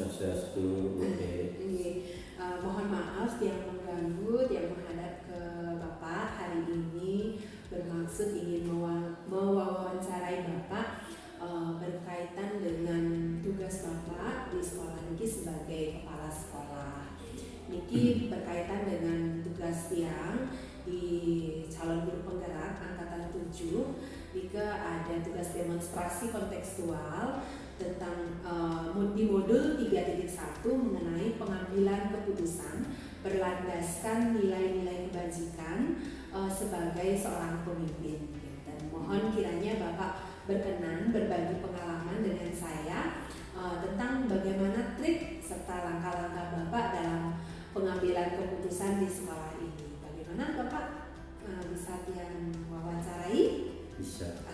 Swastiastu. Mohon maaf yang mengganggu, yang menghadap ke Bapak hari ini bermaksud ingin mewawancarai Bapak berkaitan dengan tugas Bapak di sekolah Niki sebagai kepala sekolah. Niki berkaitan dengan tugas tiang di calon guru penggerak angkatan 7. Jika ada tugas demonstrasi kontekstual tentang di modul 3.1 mengenai pengambilan keputusan berlandaskan nilai-nilai kebajikan sebagai seorang pemimpin. Dan mohon kiranya Bapak berkenan berbagi pengalaman dengan saya tentang bagaimana trik serta langkah-langkah Bapak dalam pengambilan keputusan di sekolah ini. Bagaimana Bapak bisa yang wawancarai? Bisa.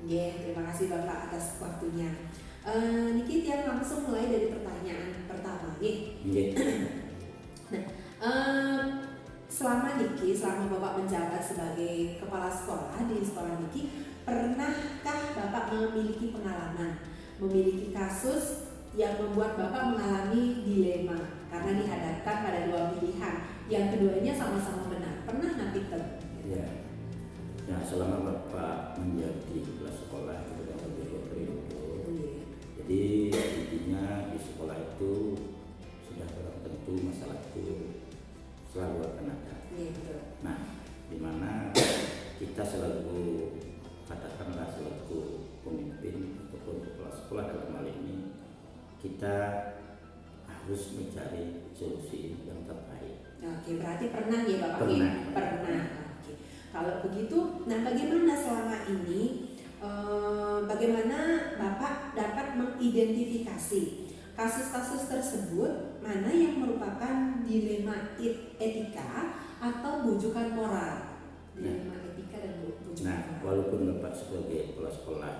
Terima kasih Bapak atas waktunya. Niki tiang langsung mulai dari pertanyaan pertama nih. Selama Bapak menjabat sebagai kepala sekolah di sekolah Niki, pernahkah Bapak memiliki pengalaman, memiliki kasus yang membuat Bapak mengalami dilema karena dihadapkan pada dua pilihan, yang keduanya sama-sama benar? Pernah nggak Peter? Ya. Ya, selama Bapak menjadi kepala sekolah itu dalam beberapa periode. Jadi intinya di sekolah itu sudah barang tentu masalah itu selalu akan ada. Nah, di mana kita selalu katakanlah selaku pemimpin ataupun kepala sekolah dalam hal ini, kita harus mencari solusi yang terbaik. Oke, berarti pernah ya Bapak? Pernah. Oke. Kalau begitu, nah bagaimana selama ini bagaimana Bapak dapat mengidentifikasi kasus-kasus tersebut mana yang merupakan dilema etika atau bujukan moral? Dilema etika dan bujukan moral. Walaupun Bapak sebagai kepala sekolah,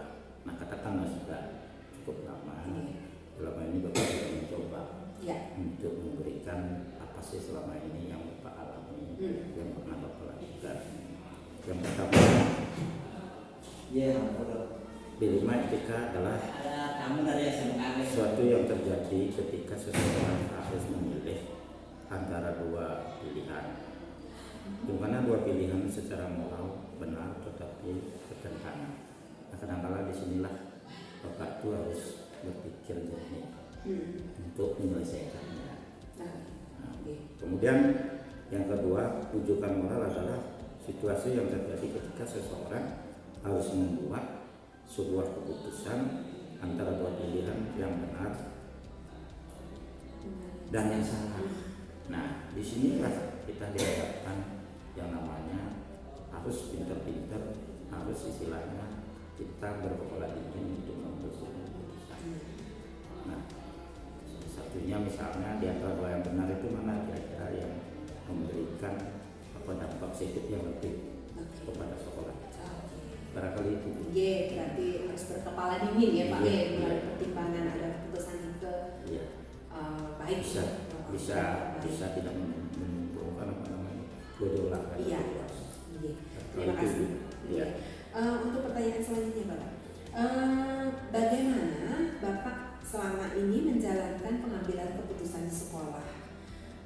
katakanlah sudah cukup lama, selama ini Bapak sudah mencoba untuk memberikan apa sih selama ini yang Bapak alami, yang pernah Bapak lakukan. Yang pertama, dilema etika adalah sesuatu yang terjadi ketika seseorang harus memilih antara dua pilihan, di mana dua pilihan secara moral benar tetapi bertentangan. Kadang-kadang disinilah Bapak itu harus berpikir jernih untuk menyelesaikannya. Kemudian yang kedua, rujukan moral adalah situasi yang terjadi ketika seseorang harus membuat sebuah keputusan antara dua pilihan yang benar dan yang salah. Nah, disinilah kita dihadapkan yang namanya harus pintar-pintar, harus istilahnya kita berkepala dingin untuk mengambil sebuah keputusan. Nah, satunya misalnya di antara dua yang benar itu mana kira-kira yang memberikan dampak positif yang lebih kepada sekolah. Barangkali itu. Berarti harus berkepala dingin ya Pak, melalui pertimbangan ada keputusan itu baik. Bisa tidak menimbulkan gejolak. Terima kasih. Untuk pertanyaan selanjutnya Bapak, bagaimana Bapak selama ini menjalankan pengambilan keputusan di sekolah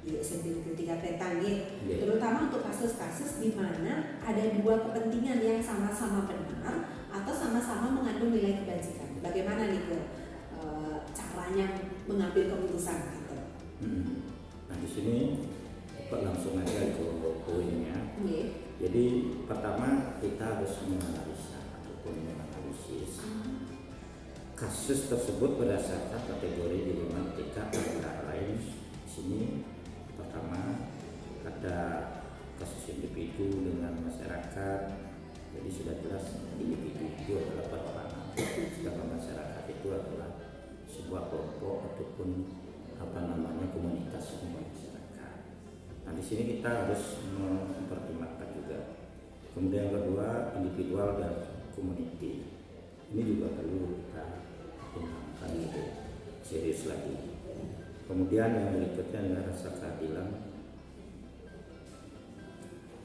di SMP Negeri 3 Petang, terutama untuk kasus-kasus di mana ada dua kepentingan yang sama-sama benar atau sama-sama mengandung nilai kebajikan? Bagaimana nih caranya mengambil keputusan gitu? Nah, di sini Bapak langsung aja ke poinnya. Jadi pertama kita harus menganalisa ataupun menganalisis kasus tersebut berdasarkan kategori dilema etika antara lain. Di sini pertama ada kasus individu dengan masyarakat, jadi sudah jelas individu itu adalah perorangan, sedangkan masyarakat itu adalah sebuah kelompok ataupun komunitas masyarakat. Nah, di sini kita harus mempertimbangkan juga. Kemudian yang kedua, individual dan community. Ini juga perlu kita pertimbangkan lebih serius lagi. Kemudian yang berikutnya adalah rasa keadilan.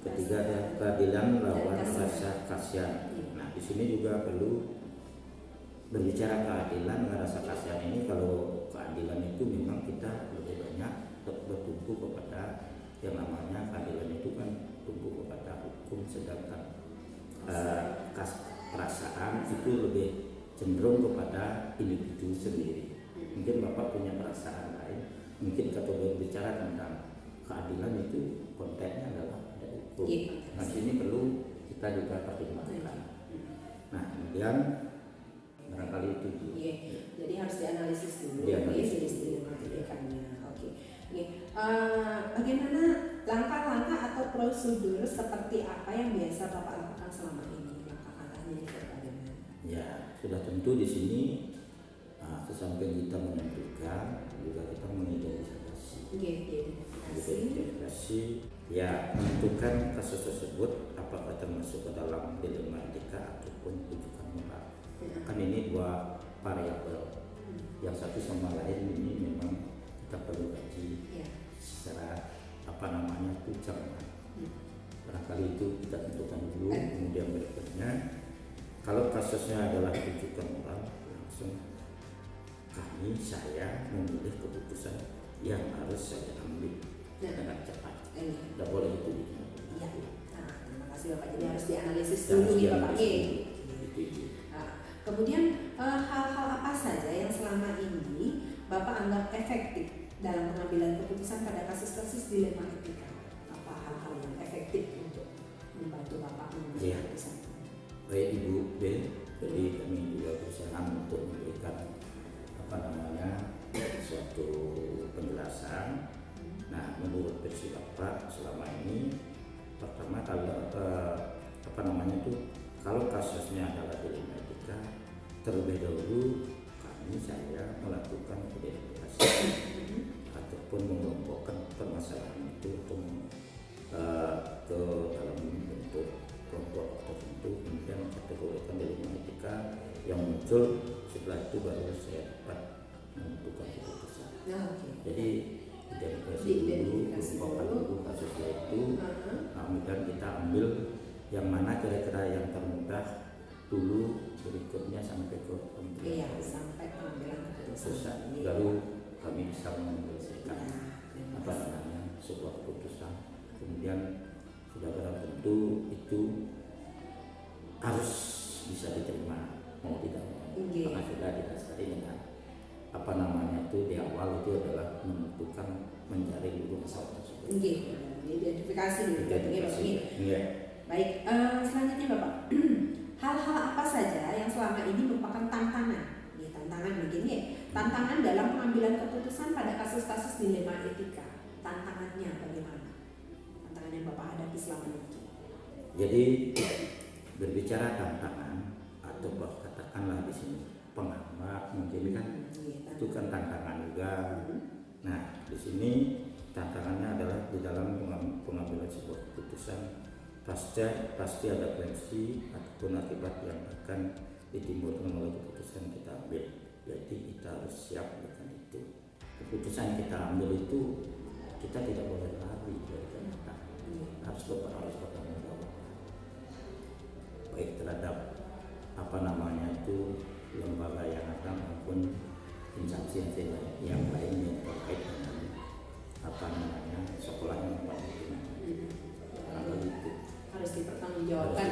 Ketiga ada keadilan lawan rasa kasihan. Nah, di sini juga perlu berbicara keadilan rasa kasihan ini, kalau keadilan itu memang kita lebih banyak bertumpu kepada yang namanya keadilan itu kan tumpu kepada hukum, sedangkan perasaan itu lebih cenderung kepada individu sendiri. Mungkin Bapak punya perasaan lain, mungkin kalau berbicara tentang keadilan itu konteksnya adalah hukum. Nah sini perlu kita juga pertimbangkan. Nah kemudian barangkali itu. Jadi harus dianalisis dulu jenis dilematikanya. Oke. Bagaimana langkah-langkah atau prosedur seperti apa yang biasa Bapak lakukan selama ini? Langkah-langkahnya itu bagaimana? Ya sudah tentu di sini sesamping kita menentukan juga kita mengidentifikasi. Identifikasi ya, menentukan kasus tersebut apakah termasuk ke dalam dilema etika ataupun rujukan moral. Kan ini dua variabel, yang satu sama lain ini memang kita perlu kaji secara itu cermat. Barangkali itu kita tentukan dulu. Kemudian berikutnya, kalau kasusnya adalah rujukan moral, langsung saya memilih keputusan yang harus saya ambil dengan cepat. Tidak boleh itu. Terima kasih Bapak. Jadi harus dianalisis dulu ya Bapak. Kemudian hal-hal apa saja yang selama ini Bapak anggap efektif dalam pengambilan keputusan pada kasus-kasus dilema etika? Apa hal-hal yang efektif untuk membantu Bapak mengambil keputusan? Baik Ibu B, jadi kami juga berusaha untuk memberikan suatu penjelasan. Nah, menurut versi Bapak selama ini, pertama kalau kasusnya adalah dilema etika, terlebih dahulu saya melakukan identifikasi ataupun mengelompokkan permasalahan itu ke dalam bentuk kelompok tertentu, kemudian kategorikan dilema etika yang muncul. Setelah itu baru saya dapat menentukan keputusan. Jadi identifikasi dulu kasusnya itu, kemudian kita ambil yang mana kira-kira yang termudah dulu, berikutnya sampai ke sampai pengambilan keputusan. Baru kami bisa menyelesaikan sebuah keputusan. Kemudian sudah barang tentu itu harus bisa diterima mau tidak mau, karena sudah didasari dengan di awal itu adalah menentukan menjaring dulu pesawat tersebut. Identifikasi dulu. Baik, selanjutnya Bapak, hal-hal apa saja yang selama ini merupakan tantangan dalam pengambilan keputusan pada kasus-kasus dilema etika? Tantangannya bagaimana? Tantangan yang Bapak hadapi selama ini? Jadi berbicara tantangan atau katakanlah di sini penghambat, mungkin kan itu kan tantangan juga. Nah di sini tantangannya adalah di dalam pengambilan sebuah keputusan pasti ada konsekuensi ataupun akibat yang akan ditimbulkan oleh keputusan yang kita ambil. Jadi kita harus siap dengan itu. Keputusan yang kita ambil itu kita tidak boleh lari dari kenyataan. Harus bertanggung jawab. Baik terhadap lembaga yang ada maupun instansi yang lain yang terkait dengan sekolah yang harus dipertanggungjawabkan.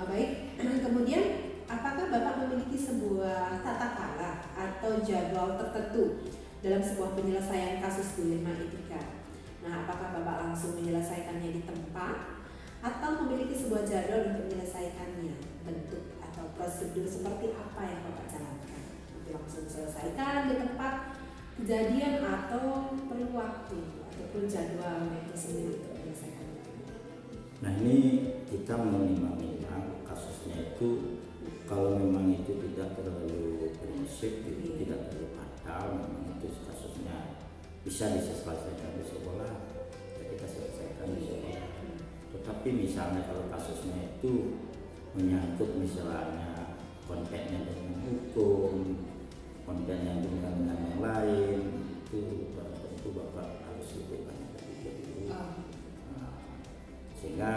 Baik, kemudian apakah Bapak memiliki sebuah tata cara atau jadwal tertentu dalam sebuah penyelesaian kasus dilema etika? Nah, apakah Bapak langsung menyelesaikannya di tempat atau memiliki sebuah jadwal untuk menyelesaikannya? Bentuk atau prosedur seperti apa yang Bapak jalankan? Nanti langsung selesaikan di tempat kejadian atau perlu waktu ataupun jadwal yang tersendiri untuk menyelesaikan itu? Nah ini kita menimbang kasusnya itu, kalau memang itu tidak terlalu prinsip, tidak terlalu fatal, memang itu kasusnya bisa diselesaikan di sekolah, ya kita selesaikan di sekolah. Tetapi misalnya kalau kasusnya itu menyangkut misalnya kontennya dengan hukum, kontennya dengan yang lain, itu tentu Bapak harus lebih banyak berpikir dulu. Sehingga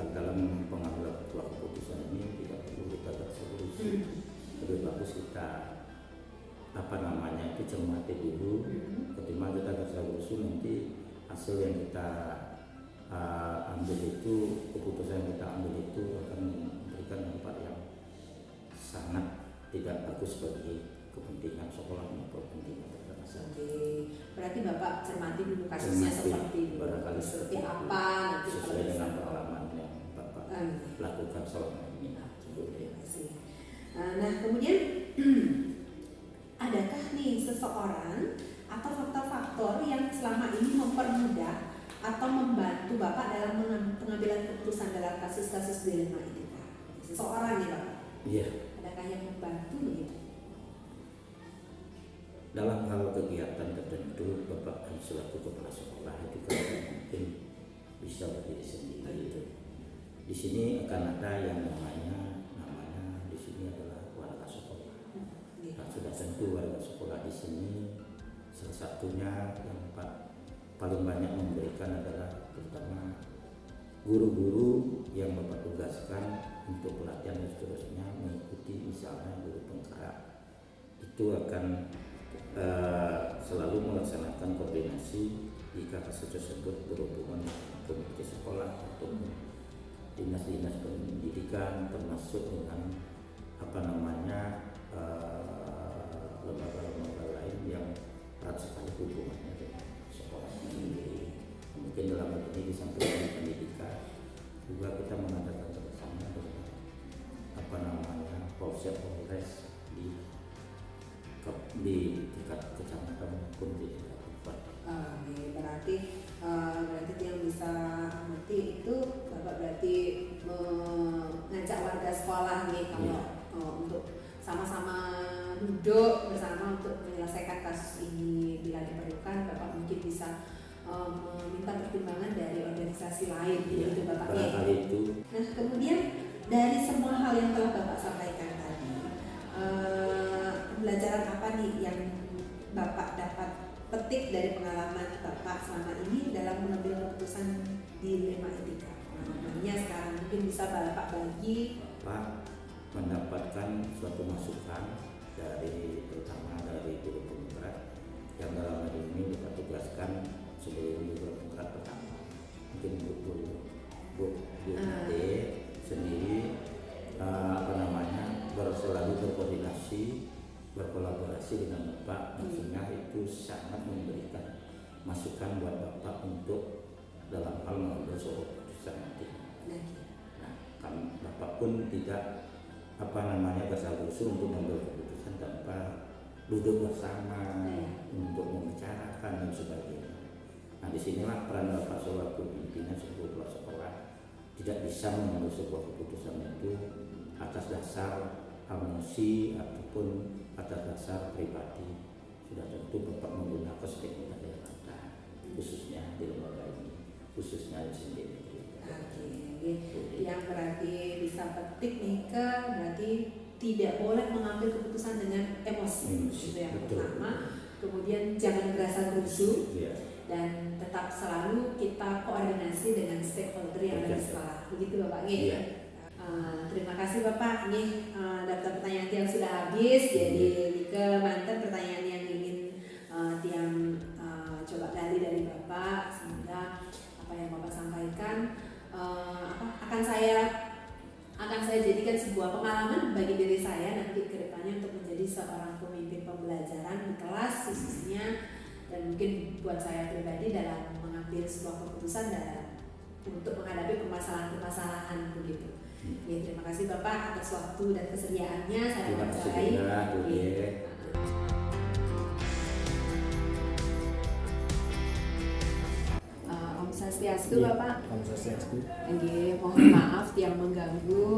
dalam pengambilan keputusan ini tidak perlu lebih bagus kita itu cermati dulu ketimbang kita terus nanti hasil yang kita ambil itu, keputusan yang kita ambil itu akan memberikan dampak yang sangat tidak bagus bagi kepentingan sekolah maupun kepentingan masyarakat. Oke, berarti Bapak cermati dulu kasusnya seperti apa nanti sesuai dengan pengalaman yang Bapak lakukan selama ini. Terima kasih. Nah kemudian adakah nih seseorang atau faktor-faktor yang selama ini mempermudah atau membantu Bapak dalam pengambilan keputusan dalam kasus-kasus dilema itu, Pak? Seseorang nih Bapak? Iya. Adakah yang membantu begitu? Dalam hal kegiatan tertentu, Bapak selaku kepala sekolah itu kan mungkin bisa berdiri sendiri. Di sini akan ada yang namanya di sini adalah warga sekolah. Nah, sudah tentu warga sekolah di sini salah satunya yang paling banyak memberikan adalah terutama guru-guru yang Bapak tugaskan untuk pelatihan dan seterusnya, mengikuti misalnya guru penggerak itu akan selalu melaksanakan koordinasi jika kasus tersebut berhubungan dengan komite sekolah atau dinas-dinas pendidikan, termasuk dengan lembaga-lembaga lain yang erat sekali hubungannya dengan sekolah sendiri. Mungkin dalam hal ini di samping pendidikan juga kita mengadakan bersama dengan Polsek Polres di tingkat kecamatan maupun di tingkat kabupaten. Berarti yang bisa mengerti itu Bapak berarti mengajak warga sekolah nih kalau untuk sama-sama duduk bersama untuk menyelesaikan kasus ini. Bila diperlukan Bapak mungkin bisa meminta pertimbangan dari organisasi lain gitu Bapak ya. Nah kemudian dari semua hal yang telah Bapak sampaikan tadi, pembelajaran apa nih yang Bapak dapat petik dari pengalaman Bapak selama ini dalam mengambil keputusan dilema etika? Pengalamannya sekarang mungkin bisa Bapak bagi. Bapak mendapatkan suatu masukan terutama dari guru penggerak yang dalam hal ini kita tugaskan sebelum guru penggerak pertama, mungkin Bu Nade sendiri selalu berkolaborasi dengan Bapak, sehingga itu sangat memberikan masukan buat Bapak untuk dalam hal mengambil suatu keputusan nanti. Nah, kan Bapak pun tidak bersalah-usul untuk mengambil keputusan tanpa duduk bersama untuk membicarakan dan sebagainya. Nah, disinilah peran Bapak selaku pimpinan sebuah sekolah tidak bisa mengambil sebuah keputusan itu atas dasar emosi ataupun atas dasar pribadi. Sudah tentu Bapak menggunakan statement dari Bapak, khususnya di lembaga ini, khususnya di sendiri. Yang berarti bisa petik nih berarti tidak boleh mengambil keputusan dengan emosi. Itu yang pertama. Kemudian jangan berasa rusuh dan tetap selalu kita koordinasi dengan stakeholder yang ada di sekolah. Begitu Bapak nggih. Terima kasih Bapak. Nih daftar pertanyaan yang sudah habis. Jadi ke mantan pertanyaan yang ingin Tiang coba gali dari Bapak. Semoga apa yang Bapak sampaikan akan saya jadikan sebuah pengalaman bagi diri saya nanti ke depannya untuk menjadi seorang pemimpin pembelajaran di kelas khususnya, dan mungkin buat saya pribadi dalam mengambil sebuah keputusan untuk menghadapi permasalahan-permasalahan begitu. Ya, terima kasih Bapak atas waktu dan kesediaannya. Saya percaya. Om Swastiastu Bapak. Om Swastiastu. Mohon maaf yang mengganggu.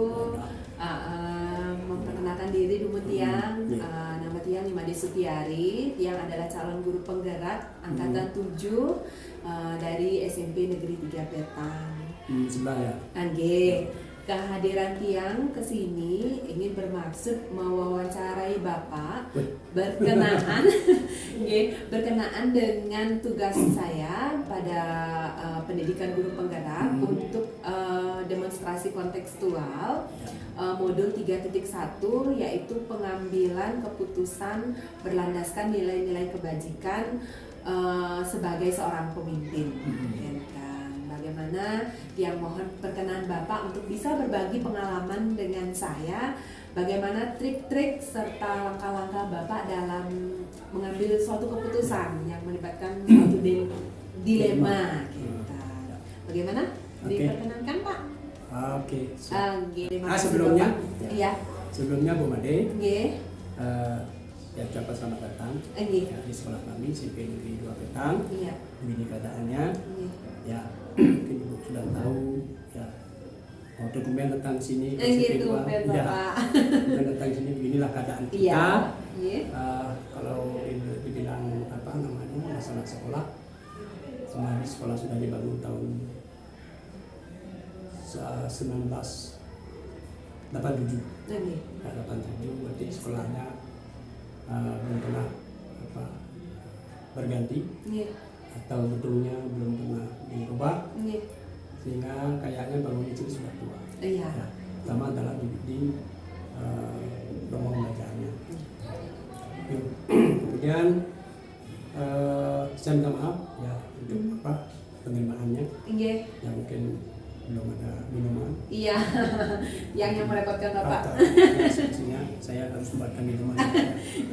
Memperkenalkan diri dulu Tiang. Nama Tiang Imade Sutiari. Tiang adalah calon guru penggerak angkatan 7 dari SMP Negeri 3 Petang. Sebelah ya. Kehadiran Tiang ke sini ingin bermaksud mewawancarai Bapak berkenaan dengan tugas saya pada pendidikan guru penggerak untuk demonstrasi kontekstual Ya. modul 3.1, yaitu pengambilan keputusan berlandaskan nilai-nilai kebajikan sebagai seorang pemimpin. Dan bagaimana yang mohon perkenan Bapak untuk bisa berbagi pengalaman dengan saya, bagaimana trik-trik serta langkah-langkah Bapak dalam mengambil suatu keputusan yang melibatkan suatu dilema kita. Bagaimana? Diperkenankan Pak? Oke. Terima kasih, Sebelumnya, Bapak. Iya. sebelumnya Bu Made, Nggih. ya ucapkan selamat datang Nggih. ya, di sekolah kami SMP Negeri 2 Petang. Iya. Begini keadaannya, Nggih. ya mungkin Ibu sudah tahu ya. Dokumen tentang sini Gitu, SMP 2, ya, Bapak. dokumen tentang sini beginilah keadaan kita. Iya. Iya. Kalau dibilang apa namanya masalah sekolah, sebenarnya sekolah sudah dibangun tahun 1987. Nggih. Ya, 87 berarti sekolahnya belum pernah apa, berganti Nggih. atau betulnya belum pernah dirubah, Nggih. sehingga kayaknya bangunan itu sudah tua. Iya. Ya, pertama adalah di ruang belajarnya. Kemudian saya minta maaf ya untuk apa penerimaannya Nggih. yang mungkin belum ada minuman. Iya. yang merepotkan Bapak. Atau sepertinya saya harus membuatkan minuman.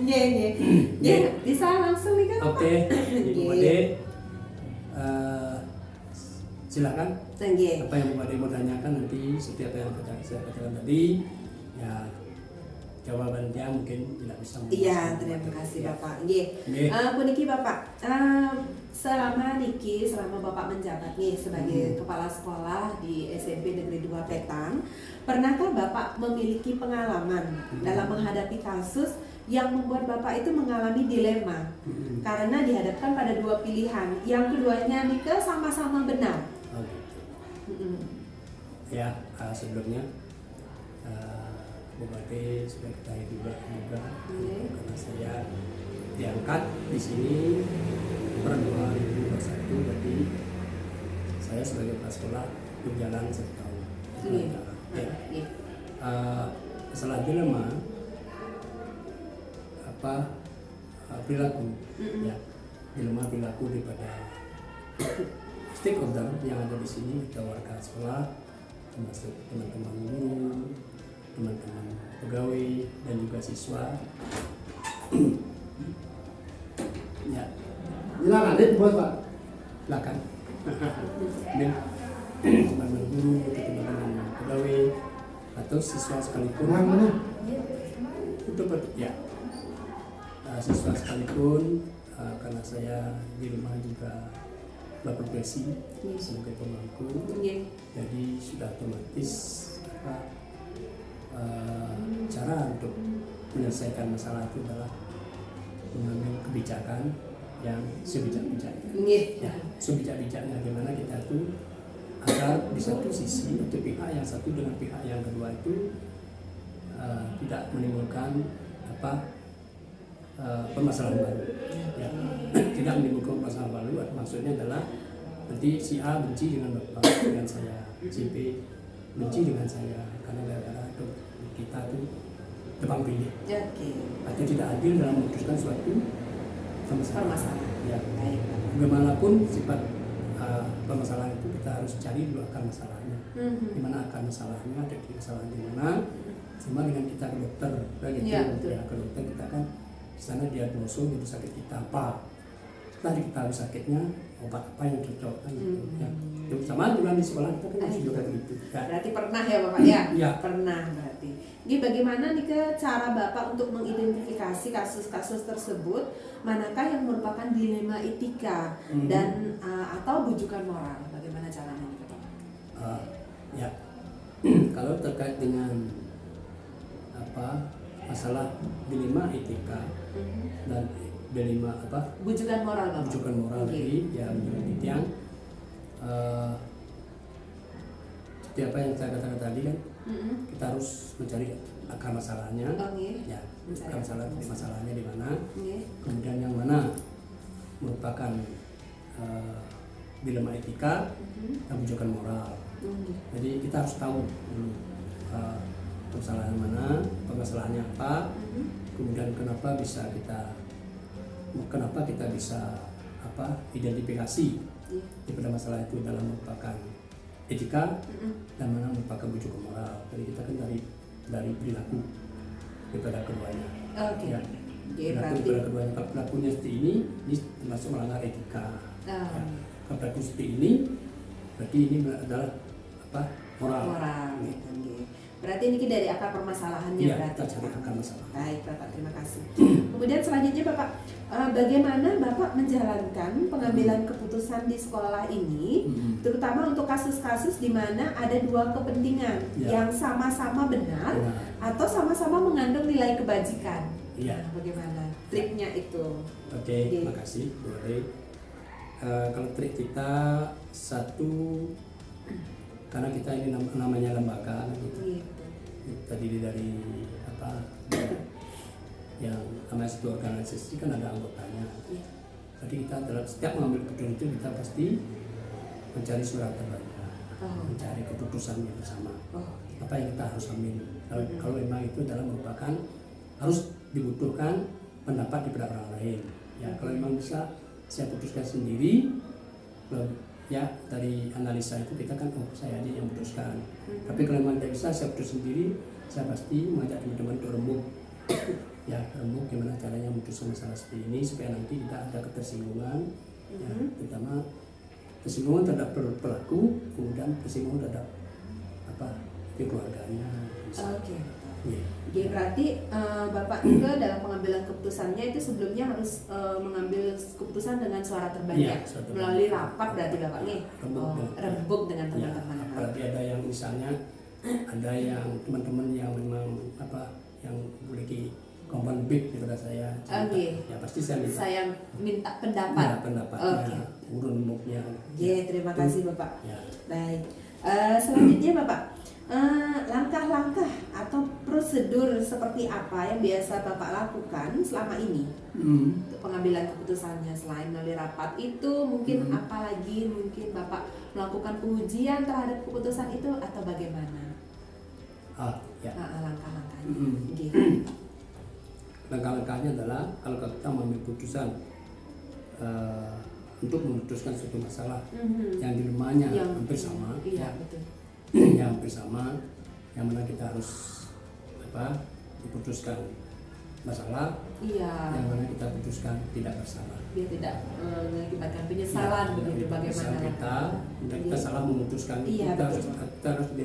Nggih, nggih. Nggih, bisa langsung nih kan Bapak? Oke, Ibu Made, silakan. Nggih. Apa yang Bu Made mau tanyakan nanti setiap yang saya katakan tadi, ya jawabannya mungkin tidak bisa. Iya, terima kasih Ya. Bapak. Nggih. Nggih. Puniki Bapak, selama Bapak menjabat nih sebagai kepala sekolah di SMP Negeri 2 Petang, pernahkah Bapak memiliki pengalaman dalam menghadapi kasus yang membuat Bapak itu mengalami dilema karena dihadapkan pada dua pilihan, yang keduanya Nike sama-sama benar? Oh, gitu. Ya, sebelumnya Bu Made sudah ketahui juga karena saya diangkat di sini per 2021, berarti saya sebagai kepala sekolah berjalan 1 tahun. Ya. Masalah dilema apa perilaku, ya dilema perilaku daripada stakeholder yang ada di sini, kita warga sekolah, termasuk teman-teman guru, teman-teman pegawai dan juga siswa. Ya, Silakan, buat Pak. silakan. Dan teman-teman guru, teman-teman pegawai atau siswa sekalipun. Mana? Itu ya. Siswa sekalipun, karena saya di rumah juga berprofesi sebagai pemangku, jadi sudah otomatis cara untuk menyelesaikan masalah itu adalah mengambil kebijakan yang sebijak-bijaknya. Ya, sebijak-bijaknya gimana kita tuh agar di satu sisi atau pihak yang satu dengan pihak yang kedua itu tidak menimbulkan permasalahan baru, ya. Tidak menimbulkan permasalahan baru. Maksudnya adalah nanti si A benci dengan Bapak, dengan saya, si B benci dengan saya karena gara-gara kita tuh tebang pilih atau tidak adil dalam memutuskan suatu permasalahan. Ya. Bagaimanapun sifat permasalahan itu kita harus cari dulu akar masalahnya. Di mana akar masalahnya, ada di kesalahan di mana. Cuma dengan kita ke dokter, begitu ya, ke dokter kita kan di sana diagnosis jadi sakit kita apa. Setelah diketahui sakitnya, obat apa yang cocok kan gitu. Ya. Sama juga di sekolah kita kan harus juga gitu. Ya. Berarti pernah ya Bapak ya? Ya. Pernah berarti. Ini bagaimana nih cara Bapak untuk mengidentifikasi kasus-kasus tersebut, manakah yang merupakan dilema etika dan atau bujukan moral? Bagaimana caranya nih Bapak? Ya. Kalau terkait dengan masalah dilema etika dan dilema bujukan moral Bapak. bujukan moral tadi, ya menurut yang seperti apa yang saya katakan tadi kan, kita harus mencari akar masalahnya. Ya, akar masalahnya di mana, kemudian yang mana merupakan dilema etika dan bujukan moral. Jadi kita harus tahu dulu permasalahan mana, permasalahannya apa, kemudian kenapa kita bisa identifikasi daripada masalah itu dalam merupakan etika dan mana merupakan bujuk moral. Jadi kita kan dari perilaku daripada keduanya. Oke. Ya. Berarti Perilaku daripada keduanya. Kalau perilakunya seperti ini termasuk melanggar etika. Ya. Kalau perilaku seperti ini, berarti ini adalah moral. gitu. Berarti ini dari akar permasalahannya Iya, berarti. kita cari akar masalah. Baik Bapak, terima kasih. Kemudian selanjutnya Bapak, bagaimana Bapak menjalankan pengambilan keputusan di sekolah ini, terutama untuk kasus-kasus di mana ada dua kepentingan yang sama-sama benar atau sama-sama mengandung nilai kebajikan. Iya. Nah, bagaimana triknya itu? Oke, terima kasih Bu Ade. Kalau trik kita satu, karena kita ini namanya lembaga gitu. Terdiri dari yang namanya satu organisasi kan ada anggotanya. Jadi kita dalam setiap mengambil keputusan itu kita pasti mencari surat terbaiknya, mencari keputusannya bersama. Apa yang kita harus ambil? Kalau memang itu adalah merupakan harus dibutuhkan pendapat daripada orang lain. Ya, kalau memang bisa saya putuskan sendiri. Ya, dari analisa itu kita kan saya aja yang memutuskan. Tapi kalau memang tidak bisa saya putus sendiri, saya pasti mengajak teman-teman untuk remuk. Ya, remuk gimana caranya memutuskan masalah seperti ini supaya nanti tidak ada ketersinggungan. Ya, terutama tersinggungan terhadap pelaku, kemudian tersinggungan terhadap keluarganya. Oke. Yeah. Jadi berarti Bapak juga dalam pengambilan keputusannya itu sebelumnya harus mengambil keputusan dengan suara terbanyak melalui rapat berarti Bapak nih. Rembuk dengan teman-teman. Ya, apalagi ada yang misalnya ada yang teman-teman yang memang yang memiliki komponen big daripada saya. Ya pasti saya minta pendapat. Ya, pendapatnya, urun rembuknya. Terima kasih Bapak. Ya. Baik. Selanjutnya Bapak, langkah-langkah atau prosedur seperti apa yang biasa Bapak lakukan selama ini untuk pengambilan keputusannya selain melalui rapat itu mungkin apalagi mungkin Bapak melakukan pengujian terhadap keputusan itu atau bagaimana? Langkah-langkahnya. Langkah-langkahnya adalah kalau kita mengambil keputusan untuk memutuskan suatu masalah yang dilemahnya hampir sama. Betul. Yang hampir sama, yang mana kita harus diputuskan masalah, yang mana kita putuskan tidak bersalah. Dia tidak mengakibatkan penyesalan begitu bagaimana kita salah memutuskan. Kita harus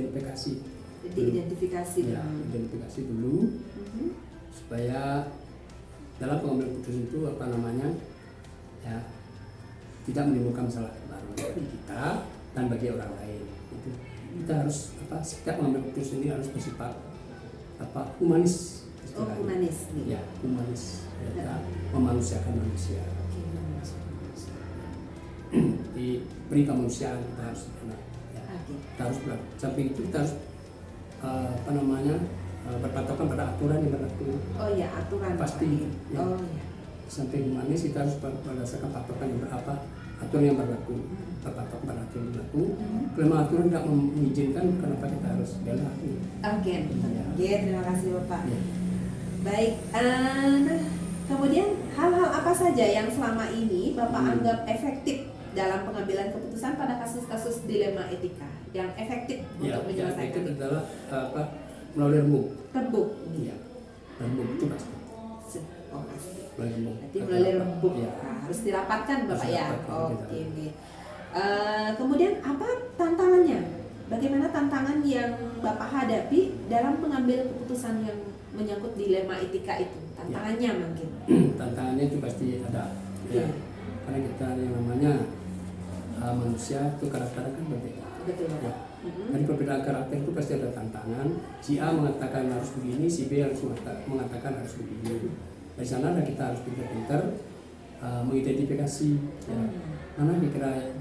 identifikasi dulu supaya dalam pengambilan keputusan itu tidak menimbulkan masalah baru bagi kita dan bagi orang lain. Kita harus setiap mengambil keputusan ini harus bersifat humanis. Humanis. Ya, humanis. Ya, memanusiakan manusia. Diberi kemanusiaan kita harus kita harus samping itu kita harus berpatokan pada aturan yang berlaku. Aturan pasti. Samping humanis kita harus berdasarkan patokan yang aturan yang berlaku. Berpatok pada aturan yang berlaku. Kalau aturan tidak mengizinkan, kenapa kita harus bela? Terima kasih Bapak. Baik. Kemudian hal-hal apa saja yang selama ini Bapak anggap efektif dalam pengambilan keputusan pada kasus-kasus dilema etika yang efektif untuk menyelesaikan? Efektif adalah melalui rembuk. Rembuk. Iya. Rembuk itu pasti. Berarti melalui rembuk. Harus dirapatkan Bapak ya. Oke. Kemudian apa tantangannya? Bagaimana tantangan yang Bapak hadapi dalam mengambil keputusan yang menyangkut dilema etika itu? Tantangannya mungkin. Tantangannya itu pasti ada. Ya. Karena kita yang namanya manusia itu karakter kan berbeda. Betul. Ya. Jadi perbedaan karakter itu pasti ada tantangan. Si A mengatakan harus begini, si B harus mengatakan harus begini. Dari sana kita harus pintar-pintar mengidentifikasi mana kira-kira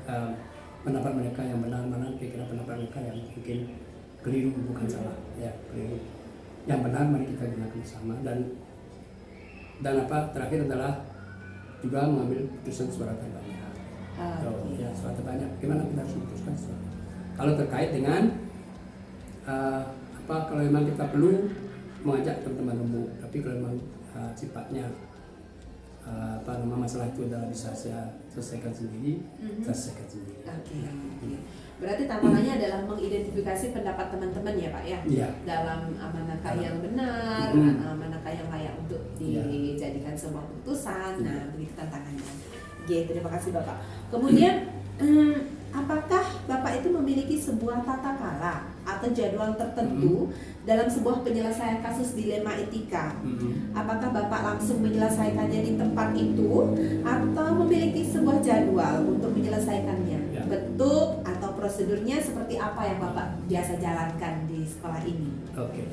pendapat mereka yang benar, mana kira-kira pendapat mereka yang mungkin keliru, bukan salah, keliru. Yang benar mari kita gunakan bersama dan terakhir adalah juga mengambil keputusan suara terbanyak. Suara terbanyak. Gimana kita harus memutuskan suara? Kalau terkait dengan kalau memang kita perlu mengajak teman-teman umum, tapi kalau memang sifatnya masalah itu adalah bisa saya selesaikan sendiri, saya selesaikan sendiri. Oke. Berarti tantangannya adalah mengidentifikasi pendapat teman-teman ya Pak ya, Iya. dalam manakah yang benar, manakah yang layak untuk dijadikan sebuah keputusan. Nah, begitu tantangannya. Oke, terima kasih Bapak. Kemudian apakah Bapak itu memiliki sebuah tata cara atau jadwal tertentu dalam sebuah penyelesaian kasus dilema etika? Apakah Bapak langsung menyelesaikannya di tempat itu atau memiliki sebuah jadwal untuk menyelesaikannya? Ya. Bentuk atau prosedurnya seperti apa yang Bapak biasa jalankan di sekolah ini? Oke.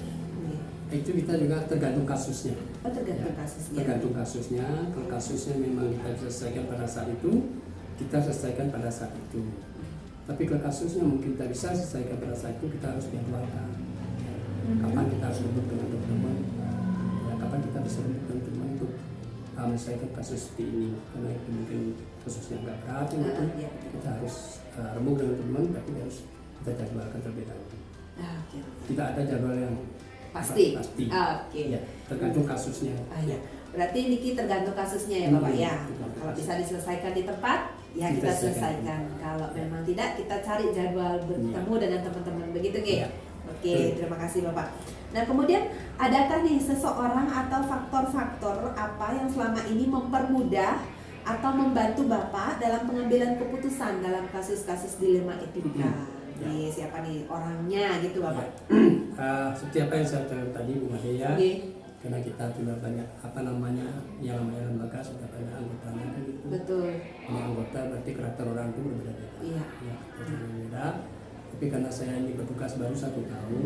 Itu kita juga tergantung kasusnya. Oh, tergantung kasusnya. Tergantung kasusnya. Kalau kasusnya memang kita selesaikan pada saat itu, kita selesaikan pada saat itu. Tapi kalau kasusnya mungkin tidak bisa selesaikan pada saat itu, kita harus jadwalkan. Kapan kita harus duduk dengan teman-teman, kapan kita bisa duduk dengan teman untuk menyelesaikan kasus seperti ini. Karena itu mungkin kasusnya agak berat, kita harus remuk dengan teman, tapi harus kita jadwalkan terlebih dahulu. Tidak ada jadwal yang pasti. Oke. Ya, tergantung kasusnya. Ya. Berarti Niki tergantung kasusnya ya Bapak ya. Kalau bisa diselesaikan di tempat, ya kita selesaikan. Kalau memang tidak, kita cari jadwal bertemu dengan teman-teman. Begitu Ki? Oke, terima kasih Bapak. Nah, kemudian adakah nih seseorang atau faktor-faktor apa yang selama ini mempermudah atau membantu Bapak dalam pengambilan keputusan dalam kasus-kasus dilema etika? Siapa nih orangnya gitu Bapak? Seperti apa yang saya katakan tadi Bu Madia, karena kita sudah banyak yang namanya lembaga sudah banyak anggotanya kan gitu. Betul. Ini anggota berarti karakter orang itu berbeda-beda. Iya. Berbeda. Tapi karena saya ini bertugas baru 1 tahun,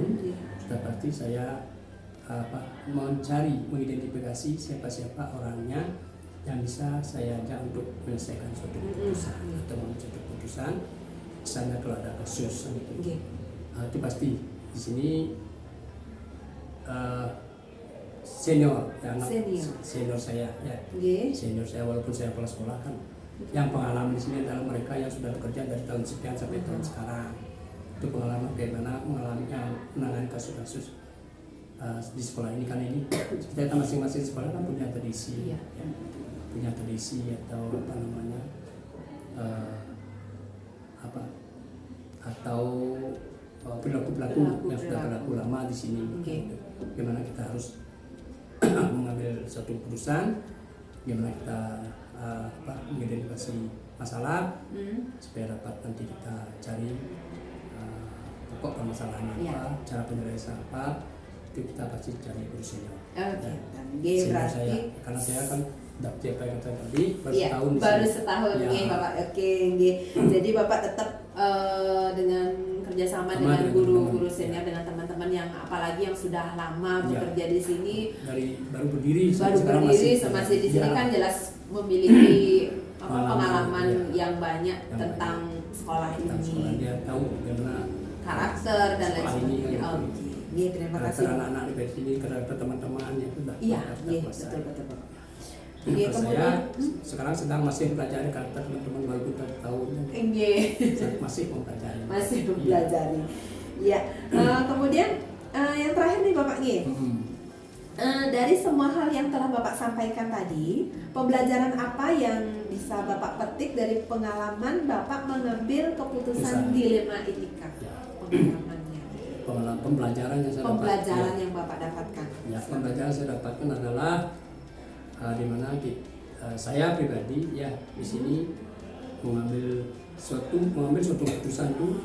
sudah pasti saya mengidentifikasi siapa-siapa orangnya yang bisa saya ajak untuk menyelesaikan suatu keputusan atau mengambil suatu keputusan. Misalnya kalau ada kasus gitu. Itu pasti di sini senior saya ya. Senior saya walaupun saya kepala sekolah kan. Yang pengalaman di sini adalah mereka yang sudah bekerja dari tahun sekian sampai tahun sekarang. Itu pengalaman bagaimana menangani kasus-kasus di sekolah ini, karena ini kita masing-masing sekolah kan punya tradisi, punya tradisi atau perilaku yang sudah berlaku lama di sini. Bagaimana kita harus mengambil suatu keputusan, bagaimana kita mengidentifikasi masalah supaya dapat nanti kita cari pokok permasalahannya apa, cara penyelesaian apa, itu kita pasti cari guru senior. Karena saya kan dapet apa yang tadi baru setahun Bapak. Jadi Bapak tetap dengan kerjasama dengan guru-guru senior, dengan teman-teman yang apalagi yang sudah lama bekerja di sini, baru berdiri masih di sini kan jelas memiliki pengalaman yang banyak tentang sekolah ini. Dia tahu bagaimana karakter dan lain sebagainya. Terima kasih. Karakter anak-anak di sini, karakter teman-teman yang sudah. Betul. Saya sekarang sedang masih mempelajari karakter teman-teman baru 1 tahun. Masih mempelajari. Kemudian yang terakhir nih Bapak dari semua hal yang telah Bapak sampaikan tadi, pembelajaran apa yang bisa Bapak petik dari pengalaman Bapak mengambil keputusan dilema etika? Pembelajaran yang Bapak dapatkan. Pembelajaran saya dapatkan adalah di mana saya pribadi di sini mengambil suatu keputusan itu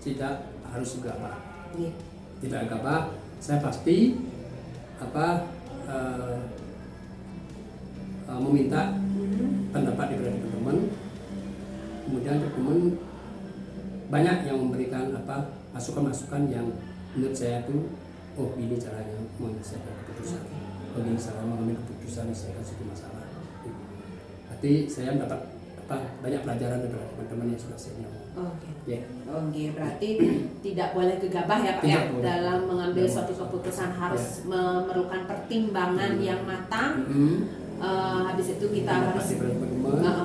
tidak harus gegabah. Tidak gegabah, saya pasti meminta pendapat dari teman-teman. Kemudian teman banyak yang memberikan masukan-masukan yang menurut saya itu ini caranya menyelesaikan keputusan. Begini cara mengambil keputusan menyelesaikan suatu masalah. Berarti saya mendapat banyak pelajaran dari teman-teman yang sudah senior. Berarti tidak boleh gegabah ya Pak dalam mengambil suatu keputusan, harus memerlukan pertimbangan yang matang, habis itu kita harus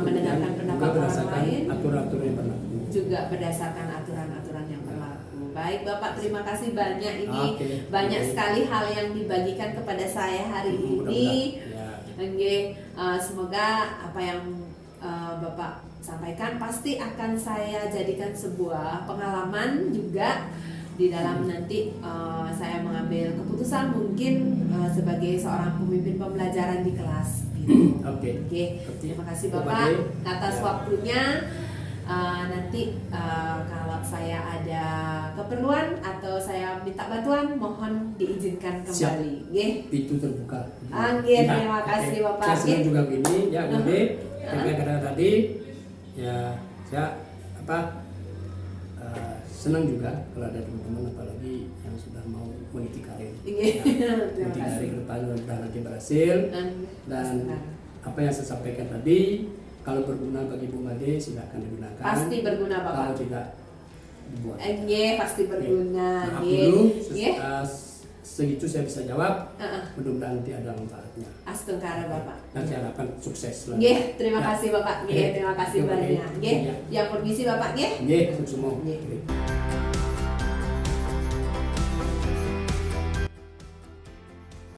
mendengarkan pendapat orang berdasarkan lain, aturan-aturan yang berlaku. juga berdasarkan aturan-aturan yang berlaku. Baik Bapak, terima kasih banyak ini. Banyak sekali hal yang dibagikan kepada saya hari ini. Semoga apa yang Bapak sampaikan pasti akan saya jadikan sebuah pengalaman juga di dalam nanti saya mengambil keputusan mungkin sebagai seorang pemimpin pembelajaran di kelas. Oke. Terima kasih Bapak atas waktunya. Nanti kalau saya ada keperluan atau saya minta bantuan, mohon diizinkan kembali. Itu terbuka. Terima kasih Bapak. Saya senang juga begini, ya Bude. Karena tadi ya saya senang juga kalau ada teman-teman apalagi yang sudah mau meniti karir. Meniti karir ke depan mudah nanti berhasil. Dan apa yang saya sampaikan tadi, kalau berguna bagi Bu Made silakan digunakan. Pasti berguna Bapak. Kalau tidak dibuat. Pasti berguna. Maaf dulu, segitu saya bisa jawab. Mudah-mudahan nanti ada manfaatnya. Astungkara Bapak. Nanti harapkan sukses. Terima kasih Bapak. Terima kasih banyak. Yang permisi Bapak. Sukses semua.